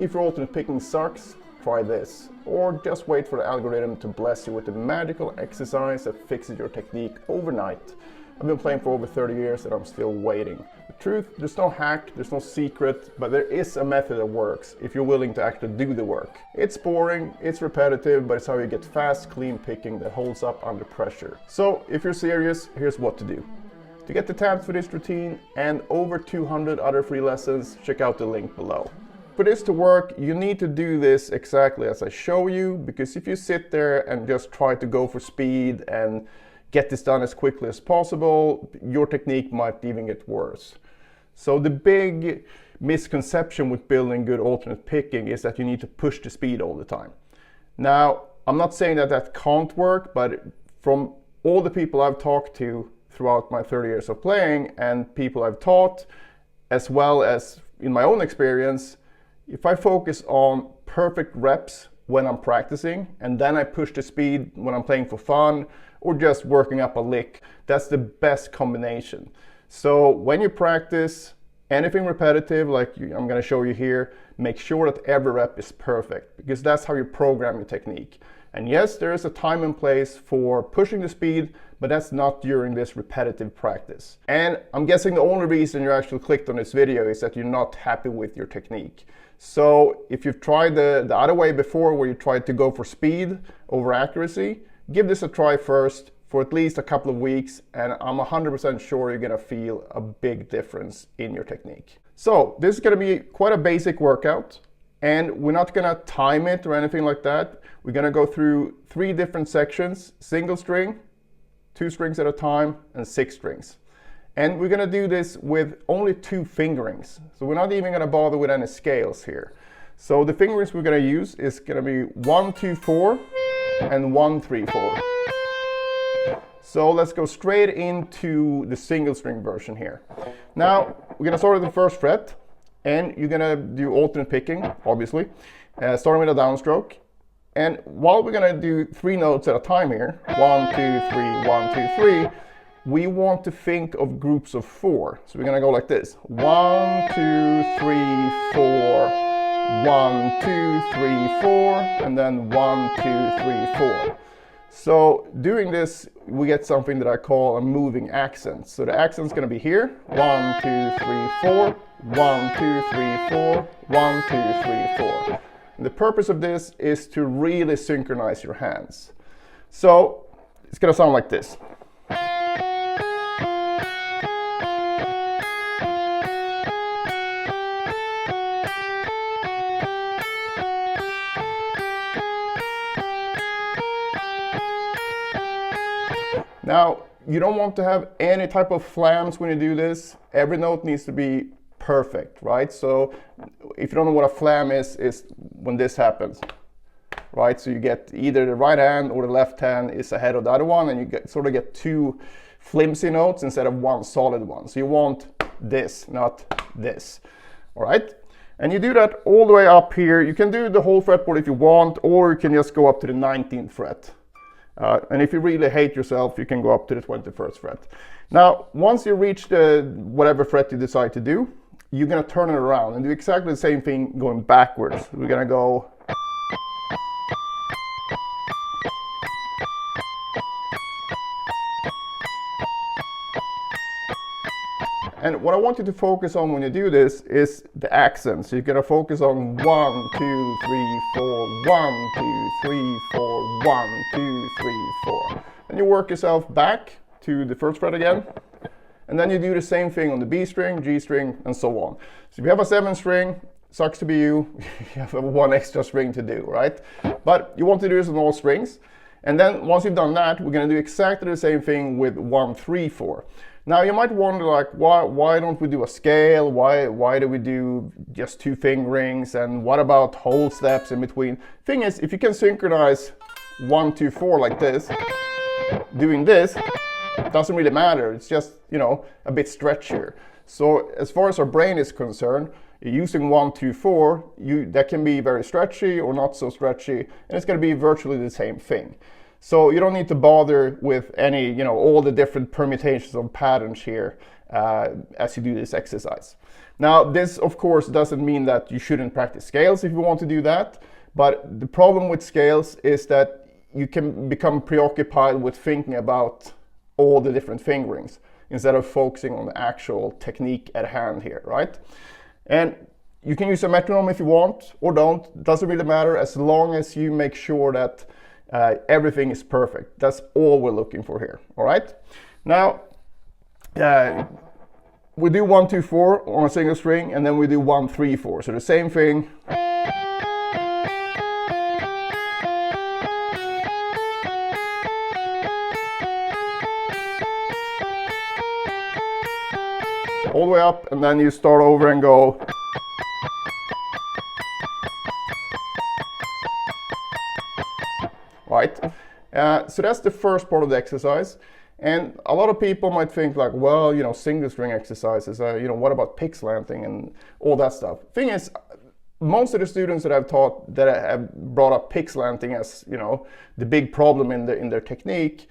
If your alternate picking sucks, try this. Or just wait for the algorithm to bless you with a magical exercise that fixes your technique overnight. I've been playing for over 30 years and I'm still waiting. The truth, there's no hack, there's no secret, but there is a method that works if you're willing to actually do the work. It's boring, it's repetitive, but it's how you get fast, clean picking that holds up under pressure. So if you're serious, here's what to do. To get the tabs for this routine and over 200 other free lessons, check out the link below. For this to work, you need to do this exactly as I show you, because if you sit there and just try to go for speed and get this done as quickly as possible, your technique might even get worse. So the big misconception with building good alternate picking is that you need to push the speed all the time. Now, I'm not saying that that can't work, but from all the people I've talked to throughout my 30 years of playing and people I've taught, as well as in my own experience, if I focus on perfect reps when I'm practicing and then I push the speed when I'm playing for fun or just working up a lick, that's the best combination. So when you practice anything repetitive, like I'm going to show you here, make sure that every rep is perfect, because that's how you program your technique. And yes, there is a time and place for pushing the speed, but that's not during this repetitive practice. And I'm guessing the only reason you actually clicked on this video is that you're not happy with your technique. So if you've tried the other way before, where you tried to go for speed over accuracy, give this a try first for at least a couple of weeks, and I'm 100% sure you're gonna feel a big difference in your technique. So this is gonna be quite a basic workout, and we're not gonna time it or anything like that. We're gonna go through 3 different sections: single string, 2 strings at a time, and 6 strings. And we're gonna do this with only 2 fingerings. So we're not even gonna bother with any scales here. So the fingerings we're gonna use is gonna be 1, 2, 4, and 1, 3, 4. So let's go straight into the single string version here. Now, we're gonna start at the first fret, and you're gonna do alternate picking, obviously, starting with a downstroke. And while we're gonna do 3 notes at a time here, 1, 2, 3, 1, 2, 3, we want to think of groups of 4. So we're gonna go like this: 1, 2, 3, 4, 1, 2, 3, 4, and then 1, 2, 3, 4. So doing this, we get something that I call a moving accent. So the accent's gonna be here: 1, 2, 3, 4, 1, 2, 3, 4, 1, 2, 3, 4. And the purpose of this is to really synchronize your hands. So it's gonna sound like this. Now, you don't want to have any type of flams when you do this. Every note needs to be perfect, right? So if you don't know what a flam is when this happens, right? So you get either the right hand or the left hand is ahead of the other one, and you sort of get 2 flimsy notes instead of 1 solid one. So you want this, not this, all right? And you do that all the way up here. You can do the whole fretboard if you want, or you can just go up to the 19th fret. And if you really hate yourself, you can go up to the 21st fret. Now, once you reach the whatever fret you decide to do, you're gonna turn it around and do exactly the same thing going backwards. We're gonna go. And what I want you to focus on when you do this is the accents. So you're gonna focus on 1, 2, 3, 4, 1, 2, 3, 4, 1, 2, 3, 4. And you work yourself back to the first fret again. And then you do the same thing on the B string, G string, and so on. So if you have a 7 string, sucks to be you, you have 1 extra string to do, right? But you want to do this on all strings. And then once you've done that, we're gonna do exactly the same thing with 1, 3, 4. Now you might wonder, like, why don't we do a scale? Why do we do just 2 fingerings? And what about whole steps in between? Thing is, if you can synchronize 1, 2, 4 like this, doing this, it doesn't really matter. It's just, you know, a bit stretchier. So as far as our brain is concerned, using 1, 2, 4, that can be very stretchy or not so stretchy, and it's going to be virtually the same thing. So you don't need to bother with any, all the different permutations of patterns here. as you do this exercise. Now, this of course doesn't mean that you shouldn't practice scales if you want to do that, but the problem with scales is that you can become preoccupied with thinking about all the different fingerings instead of focusing on the actual technique at hand here, right? And you can use a metronome if you want or don't, doesn't really matter, as long as you make sure that everything is perfect. That's all we're looking for here, all right? Now, we do 1, 2, 4 on a single string, and then we do 1, 3, 4. So the same thing. All the way up, and then you start over and go. Right? So that's the first part of the exercise. And a lot of people might think like, well, you know, single string exercises, you know, what about pick slanting and all that stuff? Thing is, most of the students that I've taught that have brought up pick slanting as, you know, the big problem in their technique,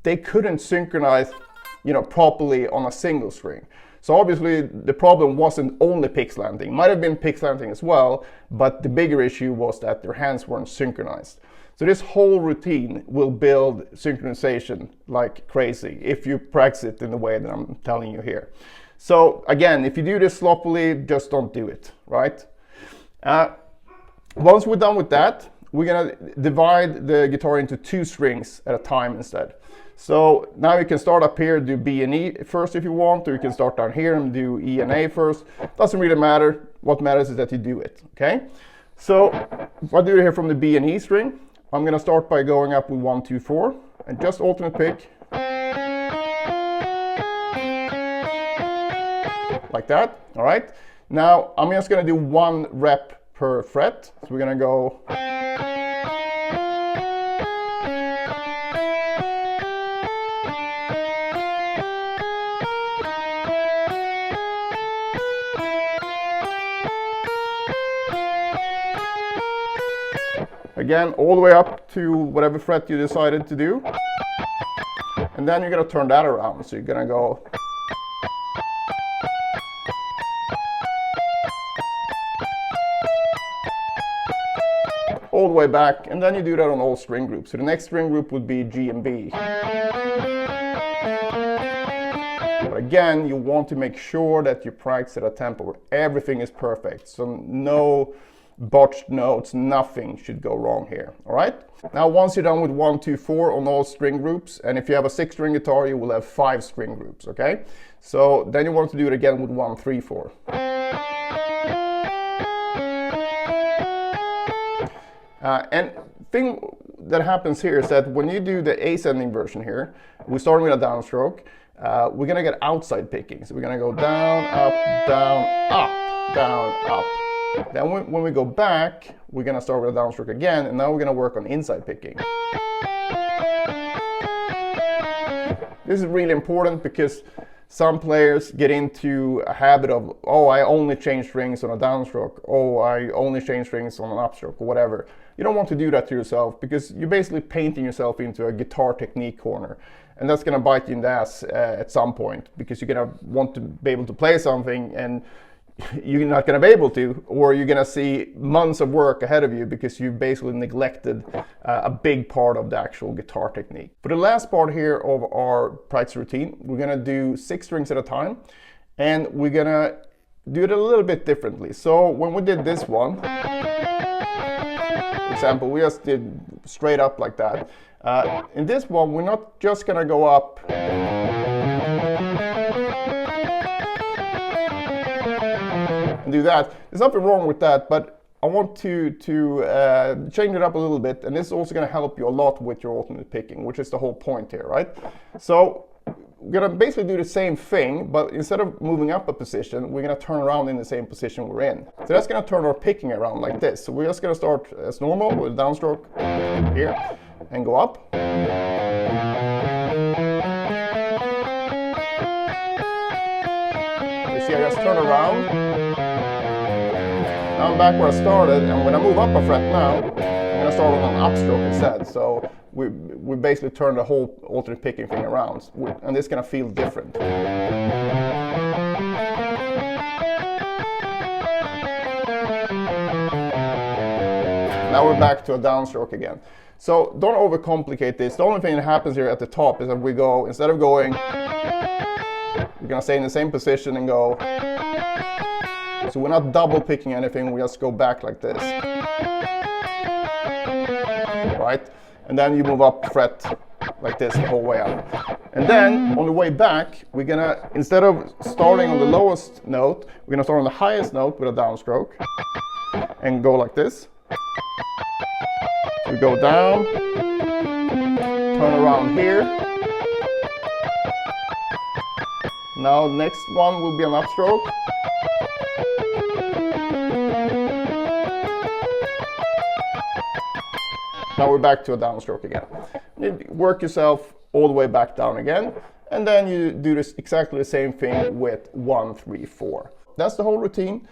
they couldn't synchronize, you know, properly on a single string. So obviously the problem wasn't only pick slanting, might have been pick slanting as well, but the bigger issue was that their hands weren't synchronized. So this whole routine will build synchronization like crazy if you practice it in the way that I'm telling you here. So again, if you do this sloppily, just don't do it, right? Once we're done with that, we're gonna divide the guitar into 2 strings at a time instead. So now you can start up here, do B and E first if you want, or you can start down here and do E and A first. Doesn't really matter. What matters is that you do it, okay? So if I do it here from the B and E string, I'm going to start by going up with 1, 2, 4, and just alternate pick. Like that, all right? Now, I'm just going to do 1 rep per fret. So we're going to go. Again, all the way up to whatever fret you decided to do. And then you're going to turn that around. So you're going to go. All the way back, and then you do that on all string groups. So the next string group would be G and B. But again, you want to make sure that you practice at a tempo where everything is perfect. So no botched notes, nothing should go wrong here, all right? Now once you're done with 1, 2, 4 on all string groups, and if you have a 6-string guitar, you will have 5 string groups, okay? So then you want to do it again with 1, 3, 4. And thing that happens here is that when you do the ascending version here, we start with a downstroke, we're gonna get outside picking. So we're gonna go down, up, down, up, down, up. Then when we go back, we're going to start with a downstroke again, and now we're going to work on inside picking. This is really important because some players get into a habit of, oh, I only change strings on a downstroke, oh, I only change strings on an upstroke, or whatever. You don't want to do that to yourself because you're basically painting yourself into a guitar technique corner. And that's going to bite you in the ass at some point because you're going to want to be able to play something and you're not going to be able to, or you're going to see months of work ahead of you because you basically neglected a big part of the actual guitar technique. For the last part here of our practice routine, we're going to do 6 strings at a time, and we're going to do it a little bit differently. So when we did this one, for example, we just did straight up like that. In this one, we're not just going to go up do that. There's nothing wrong with that, but I want to change it up a little bit, and this is also going to help you a lot with your alternate picking, which is the whole point here, right? So we're going to basically do the same thing, but instead of moving up a position, we're going to turn around in the same position we're in. So that's going to turn our picking around like this. So we're just going to start as normal with a downstroke here and go up. You see, I just turn around. Now I'm back where I started, and when I move up a fret now, I'm going to start on an upstroke instead. So we basically turn the whole alternate picking thing around, and it's gonna feel different. Now we're back to a downstroke again. So don't overcomplicate this. The only thing that happens here at the top is that we go, instead of going, we're gonna stay in the same position and go. So we're not double picking anything, we just go back like this. Right? And then you move up fret like this the whole way up. And then on the way back, we're gonna, instead of starting on the lowest note, we're gonna start on the highest note with a downstroke and go like this. We go down, turn around here. Now next one will be an upstroke. Now we're back to a downstroke again. You work yourself all the way back down again, and then you do this exactly the same thing with 1, 3, 4. That's the whole routine.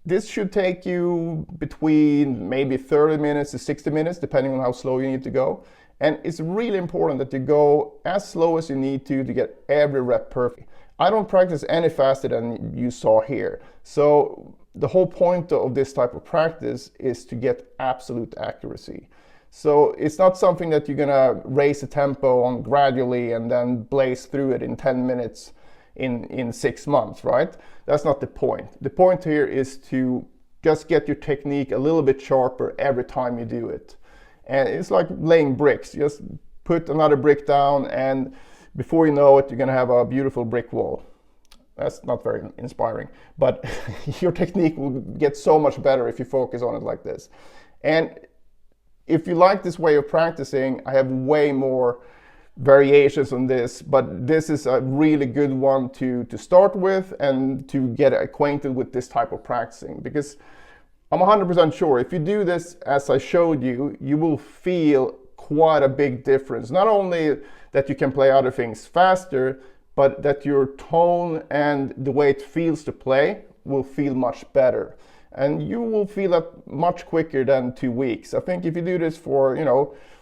This should take you between maybe 30 minutes to 60 minutes, depending on how slow you need to go. And it's really important that you go as slow as you need to get every rep perfect. I don't practice any faster than you saw here. So the whole point of this type of practice is to get absolute accuracy. So it's not something that you're gonna raise the tempo on gradually and then blaze through it in 10 minutes in 6 months, right? That's not the point. The point here is to just get your technique a little bit sharper every time you do it. And it's like laying bricks. Just put another brick down, and before you know it, you're gonna have a beautiful brick wall. That's not very inspiring, but your technique will get so much better if you focus on it like this. And if you like this way of practicing, I have way more variations on this, but this is a really good one to start with and to get acquainted with this type of practicing, because I'm 100% sure if you do this as I showed you, you will feel quite a big difference. Not only that you can play other things faster, but that your tone and the way it feels to play will feel much better. And you will feel that much quicker than 2 weeks. I think if you do this for,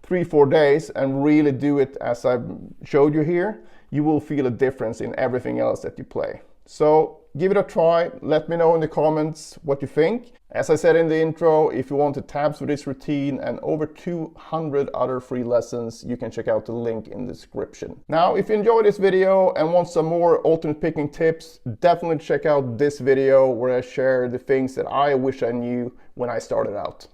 3-4 days and really do it as I've showed you here, you will feel a difference in everything else that you play. So give it a try. Let me know in the comments what you think. As I said in the intro, if you want the tabs for this routine and over 200 other free lessons, you can check out the link in the description. Now, if you enjoyed this video and want some more alternate picking tips, definitely check out this video where I share the things that I wish I knew when I started out.